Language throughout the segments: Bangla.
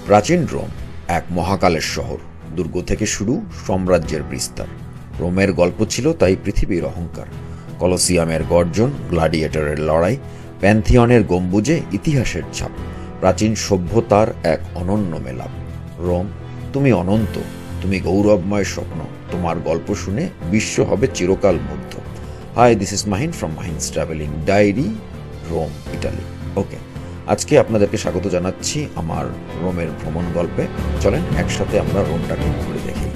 প্রাচীন রোম এক মহাকালের শহর, দুর্গ থেকে শুরু সাম্রাজ্যের বিস্তার। রোমের গল্প ছিল তাই পৃথিবীর অহংকার। কলোসিয়ামের গর্জন, গ্লাডিয়েটরের লড়াই, প্যান্থিয়নের গম্বুজে ইতিহাসের ছাপ, প্রাচীন সভ্যতার এক অনন্য মেলাপ। রোম, তুমি অনন্ত, তুমি গৌরবময় স্বপ্ন, তোমার গল্প শুনে বিশ্ব হবে চিরকাল মুগ্ধ। Hi, this is Mahin from Mahin's traveling diary, Rome, Italy. Okay, আজকে আপনাদেরকে স্বাগত জানাচ্ছি আমার রোমের ভ্রমণ গল্পে। চলেন একসাথে আমরা রোমটাকে ঘুরে দেখি।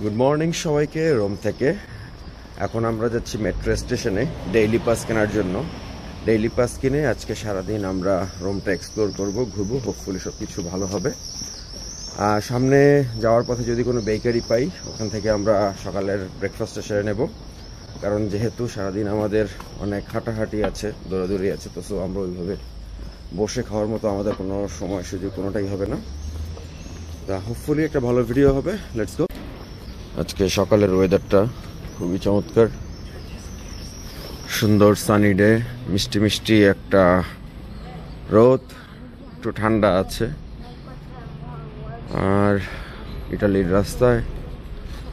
গুড মর্নিং সবাইকে রোম থেকে। এখন আমরা যাচ্ছি মেট্রো স্টেশনে ডেইলি পাস কেনার জন্য। ডেইলি পাস কিনে আজকে সারাদিন আমরা রোমটা এক্সপ্লোর করব, ঘুরবো। হোপফুলি সব কিছু ভালো হবে। সামনে যাওয়ার পথে যদি কোনো বেকারি পাই, ওখান থেকে আমরা সকালের ব্রেকফাস্টটা সেরে নেব। কারণ যেহেতু সারাদিন আমাদের অনেক হাঁটাহাঁটি আছে, দৌড়াদৌড়ি আছে, তো আমরা ওইভাবে বসে খাওয়ার মতো আমাদের কোনো সময় সুযোগ কোনোটাই হবে না। তা হোপফুলি একটা ভালো ভিডিও হবে। Let's go. আজকে সকালের ওয়েদারটা খুবই চমৎকার, সুন্দর সানি ডে, মিষ্টি মিষ্টি একটা রোদ, একটু ঠান্ডা আছে। আর ইটালির রাস্তায়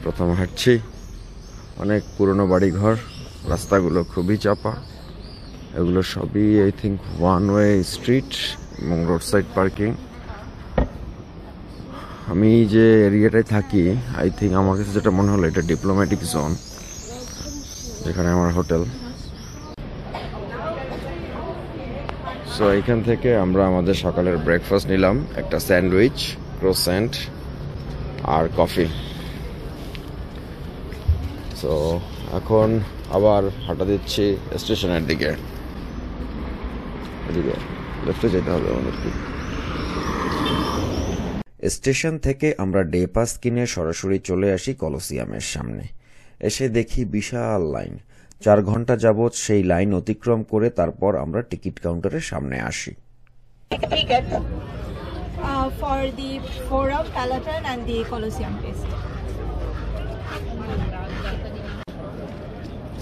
প্রথম হাঁটছি, অনেক পুরনো বাড়িঘর, রাস্তাগুলো খুবই চাপা। এগুলো সবই I think one way street এবং রোড সাইড পার্কিং। আমি যে এরিয়াটায় থাকি, আই থিঙ্ক আমার কাছে যেটা মনে হলো এটা ডিপ্লোম্যাটিক জোন, যেখানে আমার হোটেল। সো এইখান থেকে আমরা আমাদের সকালের ব্রেকফাস্ট নিলাম, একটা স্যান্ডউইচ, ক্রোসেন্ট আর কফি। সো এখন আবার হাঁটা দিচ্ছি স্টেশনের দিকে। এদিকে লেফটে যেতে হবে আমাদেরকে। স্টেশন থেকে আমরা ডে পাস কিনে সরাসরি চলে আসি কলোসিয়ামের সামনে। এসে দেখি বিশাল লাইন। 4 ঘন্টা যাবৎ সেই লাইন অতিক্রম করে তারপর আমরা টিকিট কাউন্টারের সামনে আসি। For the Forum, Palatine and the Colosseum place.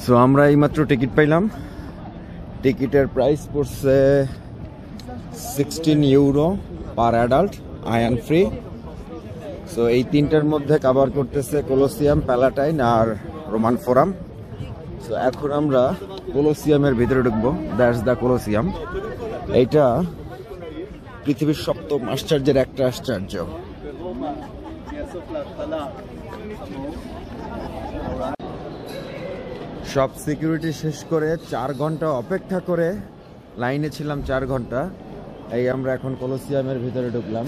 So আমরা এইমাত্র টিকিট পাইলাম। টিকিটের প্রাইস পড়ছে 16 euro per adult, Ayan free. So এই তিনটার মধ্যে কভার করতেছে কলোসিয়াম, প্যালাটাইন আর রোমান ফোরাম। সো এখন আমরা কলোসিয়ামের ভিতরে ঢুকবো। That's the Colosseum. এইটা পৃথিবীর 7ম আশ্চর্যের একটা আশ্চর্য। সব সিকিউরিটি শেষ করে 4 ঘন্টা অপেক্ষা করে লাইনে ছিলাম, 4 ঘন্টা। এই আমরা এখন কলোসিয়ামের ভিতরে ঢুকলাম।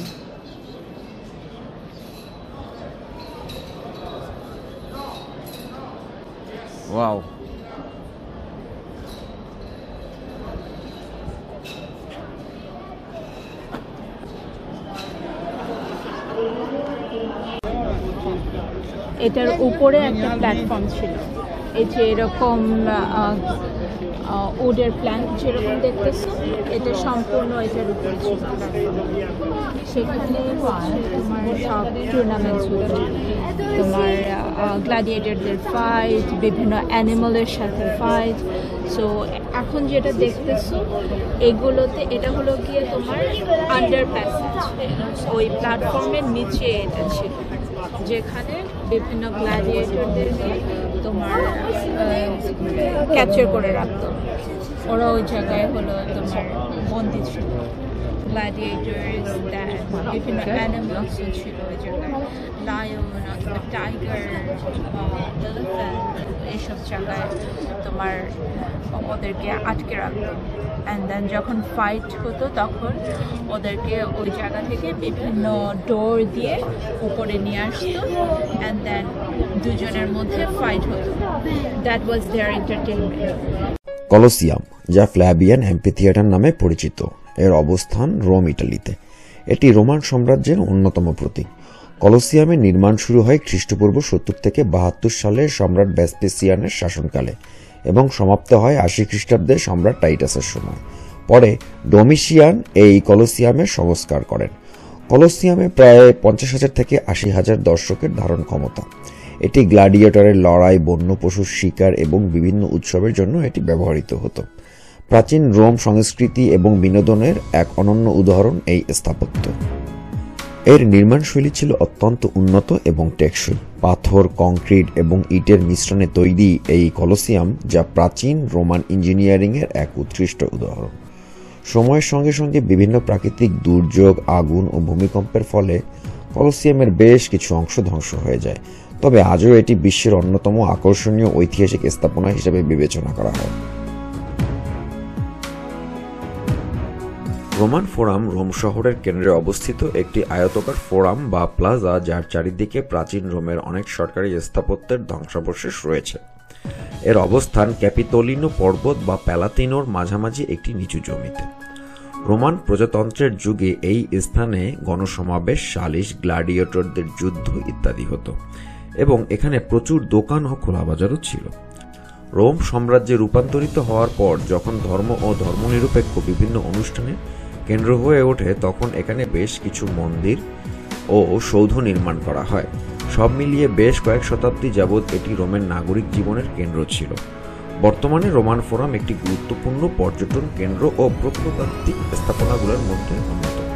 ওয়াও, এটার উপরে একটা প্ল্যাটফর্ম ছিল, এই যে এরকম উডের প্ল্যাঙ্ক যেরকম দেখতেছো, এটা সম্পূর্ণ এটার উপরে ছিল। সেখানে তোমার সব টুর্নামেন্টস হতো, তোমার গ্ল্যাডিয়েটরদের ফাইট, বিভিন্ন অ্যানিমালের সাথে ফাইট। সো এখন যেটা দেখতেছো এগুলোতে, এটা হলো গিয়ে তোমার আন্ডার প্যাসেজ, ওই প্ল্যাটফর্মের নিচে এটা ছিল, যেখানে বিভিন্ন গ্ল্যাডিয়েটরদেরকে তোমার ক্যাপচার করে রাখতো। ওরা ওই জায়গায় হলো তোমার বন্দী ছিল। গ্ল্যাডিয়েটর্স, বিভিন্ন অ্যানিমালসও ছিল ওই জায়গায়, লায়ন অথবা টাইগার, এলিফ্যান্ট, এইসব জায়গায় তোমার ওদেরকে আটকে রাখতো। অ্যান্ড দেন যখন ফাইট হতো তখন ওদেরকে ওই জায়গা থেকে বিভিন্ন ডোর দিয়ে উপরে নিয়ে আসতো, অ্যান্ড দেন দুজনের মধ্যে ফাইট হতো। That was their entertainment. Colosseum, যা ফ্ল্যাবিয়ান অ্যাম্ফিথিয়েটার নামে পরিচিত, এর অবস্থান রোম, ইটালিতে। এটি রোমান সাম্রাজ্যের অন্যতম প্রতীক। কলোসিয়ামের নির্মাণ শুরু হয় খ্রিস্টপূর্ব 70 থেকে 72 সালে সম্রাট ভেসপেসিয়ানের শাসনকালে এবং সমাপ্ত হয় 80 খ্রিস্টাব্দে সম্রাট টাইটাসের সময়। পরে ডোমিশিয়ান এই কলোসিয়ামের সংস্কার করেন। কলোসিয়ামে প্রায় 50,000 থেকে 80,000 দর্শকের ধারণ ক্ষমতা। এটি গ্ল্যাডিয়েটরের লড়াই, বন্য পশুর শিকার এবং বিভিন্ন উৎসবের জন্য এটি ব্যবহৃত হতো। প্রাচীন রোম সংস্কৃতি এবং বিনোদনের এক অনন্য উদাহরণ এই স্থাপত্য। এর নির্মাণশৈলী ছিল অত্যন্ত উন্নত এবং টেকসই। পাথর, কংক্রিট এবং ইটের মিশ্রণে তৈরি এই কলোসিয়াম, যা প্রাচীন রোমান ইঞ্জিনিয়ারিংয়ের এক উৎকৃষ্ট উদাহরণ। সময়ের সঙ্গে সঙ্গে বিভিন্ন প্রাকৃতিক দুর্যোগ, আগুন ও ভূমিকম্পের ফলে কলোসিয়ামের বেশ কিছু অংশ ধ্বংস হয়ে যায়, তবে আজও এটি বিশ্বের অন্যতম আকর্ষণীয় ঐতিহাসিক স্থাপনা হিসেবে বিবেচনা করা হয়। রোমান ফোরাম রোম শহরের কেন্দ্রে অবস্থিত একটি আয়তাকার ফোরাম বা প্লাজা, যার চারিদিকে প্রাচীন রোমের অনেক সরকারি স্থাপত্যের ধ্বংসাবশেষ রয়েছে। এর অবস্থান ক্যাপিতোলিনো পর্বত বা প্যালাতিনোর মাঝামাঝি একটি নিচু জমিতে। রোমান প্রজাতন্ত্রের যুগে এই স্থানে গণসমাবেশ, সালিশ, গ্ল্যাডিয়েটরদের যুদ্ধ ইত্যাদি হতো এবং এখানে প্রচুর দোকান ও খোলা বাজারও ছিল। রোম সাম্রাজ্যে রূপান্তরিত হওয়ার পর যখন ধর্ম ও ধর্মনিরপেক্ষ বিভিন্ন অনুষ্ঠানে কেন্দ্র হয়ে ওঠে, তখন এখানে বেশ কিছু মন্দির ও সৌধ নির্মাণ করা হয়। সব মিলিয়ে বেশ কয়েক শতাব্দী যাবৎ এটি রোমের নাগরিক জীবনের কেন্দ্র ছিল। বর্তমানে রোমান ফোরাম একটি গুরুত্বপূর্ণ পর্যটন কেন্দ্র ও প্রত্নতাত্ত্বিক স্থাপনাগুলোর মধ্যে অন্যতম।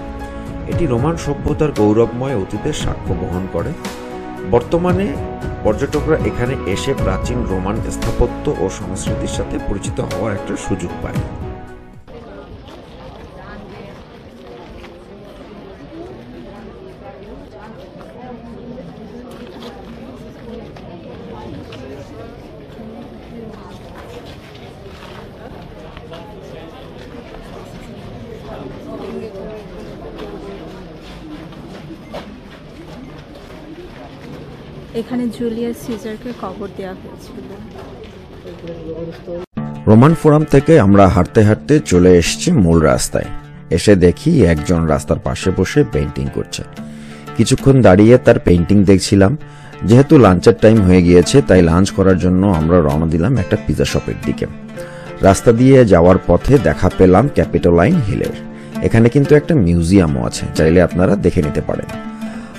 এটি রোমান সভ্যতার গৌরবময় অতীতের সাক্ষ্য বহন করে। বর্তমানে পর্যটকরা এখানে এসে প্রাচীন রোমান স্থাপত্য ও সংস্কৃতির সাথে পরিচিত হওয়ার একটা সুযোগ পায়। এখানে জুলিয়াস সিজারকে কবর দেওয়া হয়েছিল। রোমান ফোরাম থেকে আমরা হাঁটতে হাঁটতে চলে এসেছি মূল রাস্তায়। এসে দেখি একজন রাস্তার পাশে বসে পেইন্টিং করছে। কিছুক্ষণ দাঁড়িয়ে তার পেইন্টিং দেখছিলাম। যেহেতু লাঞ্চের টাইম হয়ে গিয়েছে, তাই লাঞ্চ করার জন্য আমরা রওনা দিলাম একটা পিজা শপের দিকে। রাস্তা দিয়ে যাওয়ার পথে দেখা পেলাম ক্যাপিটোলাইন হিলের। এখানে কিন্তু একটা মিউজিয়ামও আছে, চাইলে আপনারা দেখে নিতে পারেন।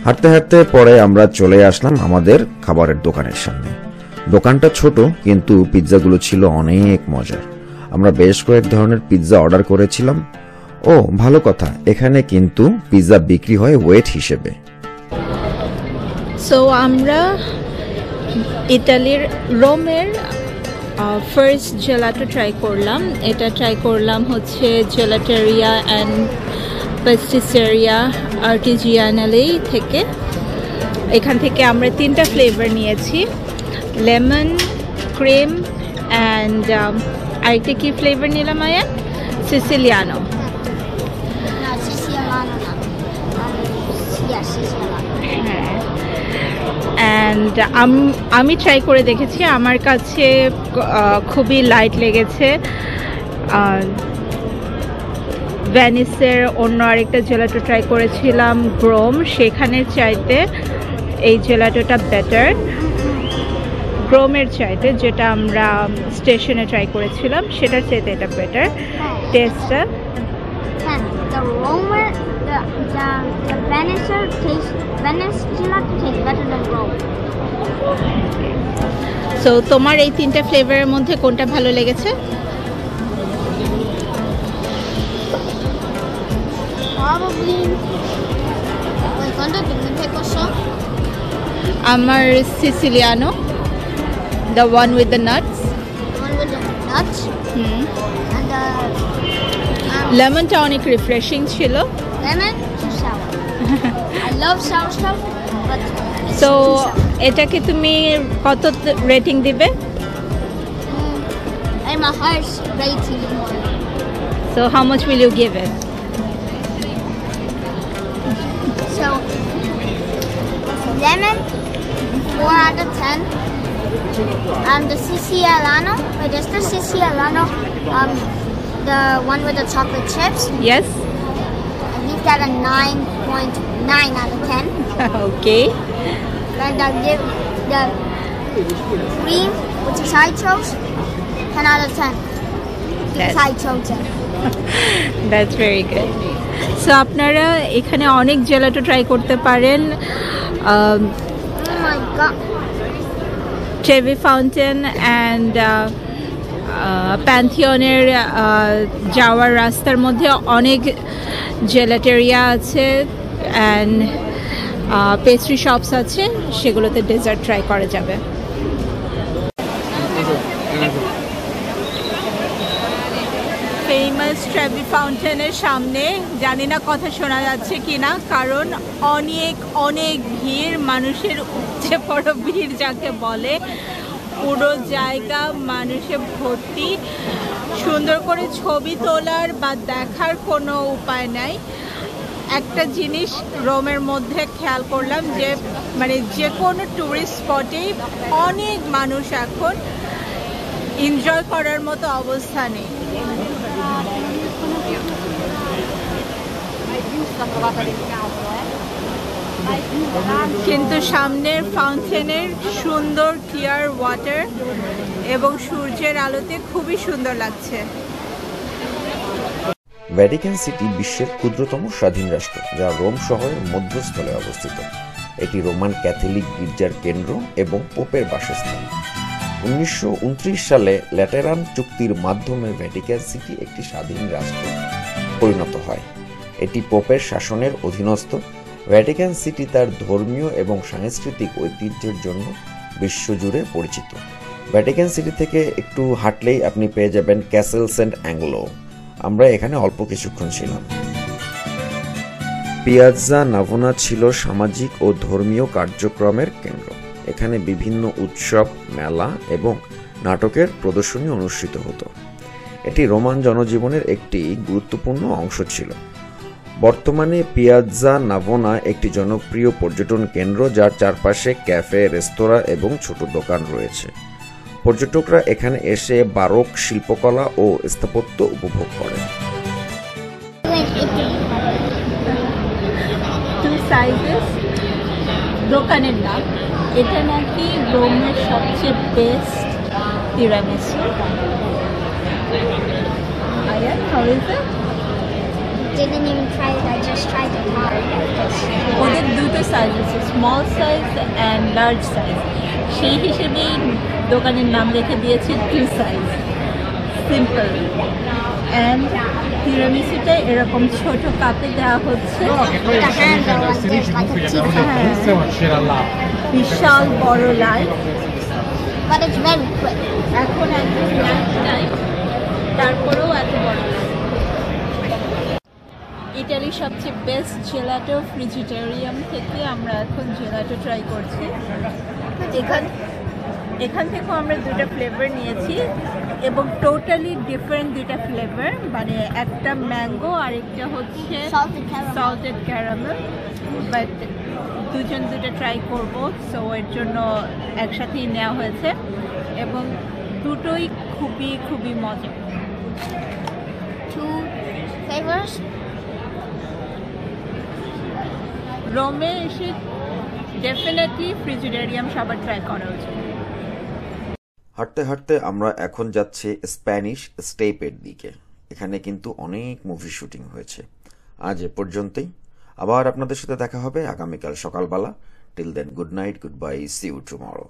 হাঁটতে হাঁটতে পরে আমরা চলে আসলাম আমাদের খাবারের দোকানের সামনে। দোকানটা ছোট, কিন্তু পিৎজাগুলো ছিল অনেক মজার। আমরা বেশ কয়েক ধরনের পিৎজা অর্ডার করেছিলাম। ও ভালো কথা, এখানে কিন্তু পিৎজা বিক্রি হয় ওয়েট হিসেবে। সো আমরা ইতালির রোমের ফার্স্ট জেলাটো ট্রাই করলাম। এটা ট্রাই করলাম হচ্ছে জেলাটেরিয়া অ্যান্ড পেস্টিসেরিয়া আর্টিজিয়ানালি থেকে। এখান থেকে আমরা 3টা ফ্লেভার নিয়েছি, লেমন, ক্রিম অ্যান্ড আরেকটা কি ফ্লেভার নিলাম আয়া? সিসিলিয়ানো। হ্যাঁ, অ্যান্ড আমি ট্রাই করে দেখেছি, আমার কাছে খুবই লাইট লেগেছে। ভেনিসের অন্য আরেকটা জেলাটো ট্রাই করেছিলাম গ্রোম, সেখানের চাইতে এই জেলাটোটা বেটার গ্রোমের চাইতে। যেটা আমরা স্টেশনে ট্রাই করেছিলাম সেটার চাইতে এটা বেটার টেস্টটা। সো তোমার এই 3টা ফ্লেভারের মধ্যে কোনটা ভালো লেগেছে? আমার সিসিলিয়ানো, the one with the nuts. লেমনটা অনেক রিফ্রেশিং ছিল। Lemon too sour. I love sour stuff, but so এটাকে তুমি কত রেটিং দিবে? I'm a harsh rating. So how much will you give it? So lemon 4 out of 10. The Siciliano, wait, is the Siciliano the one with the chocolate chips? Yes. I think that a 9.9 out of 10. Okay. And I give the cream, which is I chose, 10 out of 10. Because I chose it. That's very good. So আপনারা এখানে অনেক জেলাটো ট্রাই করতে পারেন। Oh my god. Trevi fountain and প্যান্থিয়নের যাওয়ার রাস্তার মধ্যে অনেক জেলাটেরিয়া আছে, অ্যান্ড পেস্ট্রি শপস আছে, সেগুলোতে ডেজার্ট ট্রাই করা যাবে। ফেমাস ট্রেভি ফাউন্টেনের সামনে জানি না কথা শোনা যাচ্ছে কিনা, কারণ অনেক অনেক ভিড়, মানুষের উপচে পড়ো ভিড় যাকে বলে। পুরো জায়গা মানুষে ভর্তি। সুন্দর করে ছবি তোলার বা দেখার কোনো উপায় নাই। একটা জিনিস রোমের মধ্যে খেয়াল করলাম যে মানে যে কোনো ট্যুরিস্ট স্পটেই অনেক মানুষ এখন, এনজয় করার মতো অবস্থা নেই। কিন্তু সামনের ফাউন্টেনের সুন্দর ক্লিয়ার ওয়াটার এবং সূর্যের আলোতে খুবই সুন্দর লাগছে। ভ্যাটিকান সিটি বিশ্বের ক্ষুদ্রতম স্বাধীন রাষ্ট্র, যা রোম শহরের মধ্যস্থলে অবস্থিত। এটি রোমান ক্যাথলিক গির্জার কেন্দ্র এবং পোপের বাসস্থান। 1929 সালে ল্যাটেরান চুক্তির মাধ্যমে ভ্যাটিকান সিটি একটি স্বাধীন রাষ্ট্রে পরিণত হয়। এটি পোপের শাসনের অধীনস্থ। ভ্যাটিকান সিটি তার ধর্মীয় এবং সাংস্কৃতিক ঐতিহ্যের জন্য বিশ্বজুড়ে পরিচিত। ভ্যাটিকান সিটি থেকে একটু হাঁটলেই আপনি পেয়ে যাবেন ক্যাসেল সেন্ট অ্যাংলো। আমরা এখানে অল্প কিছুক্ষণ ছিলাম। পিয়াজ্জা নাভোনা ছিল সামাজিক ও ধর্মীয় কার্যক্রমের কেন্দ্র। এখানে বিভিন্ন উৎসব, মেলা এবং নাটকের প্রদর্শনী অনুষ্ঠিত হতো। এটি রোমান জনজীবনের একটি গুরুত্বপূর্ণ অংশ ছিল। বর্তমানে পিয়াজ্জা নাভোনা একটি জনপ্রিয় পর্যটন কেন্দ্র, যার চারপাশে ক্যাফে, রেস্তোরাঁ এবং ছোট দোকান রয়েছে। পর্যটকরা এখানে এসে বারোক শিল্পকলা ও স্থাপত্য উপভোগ করেন। দোকানের নাম, এটা নাকি রোমের সবচেয়ে best tiramisu. Didn't even try it, I just tried the top. ওদের দুটো সাইজ আছে, small size and large size. সেই হিসেবেই দোকানের নাম রেখে দিয়েছে 2 সাইজ, সিম্পল। অ্যান্ড তিরামিসুটা এরকম ছোট কাপে দেওয়া হচ্ছে, বিশাল বড় line. But it's very quick. এখন একদম লাইন টাইম, তারপরেও এত বড় লাইন। ইটালির সবচেয়ে বেস্ট জেলাটো ফ্রিজিটেরিয়াম থেকে আমরা এখন জেলাটো ট্রাই করছি। এখান থেকেও আমরা 2টা ফ্লেভার নিয়েছি এবং টোটালি ডিফারেন্ট 2টা ফ্লেভার, মানে একটা ম্যাঙ্গো আর একটা হচ্ছে সল্টেড ক্যারামেল। বাট দুজন 2টা ট্রাই করব, সো এর জন্য একসাথেই নেওয়া হয়েছে এবং দুটোই খুবই খুবই মজা। 2 flavors. রোমে এসে ডেফিনেটলি ফ্রিজিডেরিয়াম সবার ট্রাই করা উচিত। হাঁটতে হাঁটতে আমরা এখন যাচ্ছি স্প্যানিশ স্টেপের দিকে। এখানে কিন্তু অনেক মুভি শুটিং হয়েছে। আজ এ পর্যন্তই। আবার আপনাদের সাথে দেখা হবে আগামীকাল সকালবেলা। Till then, good night, good bye, see you tomorrow.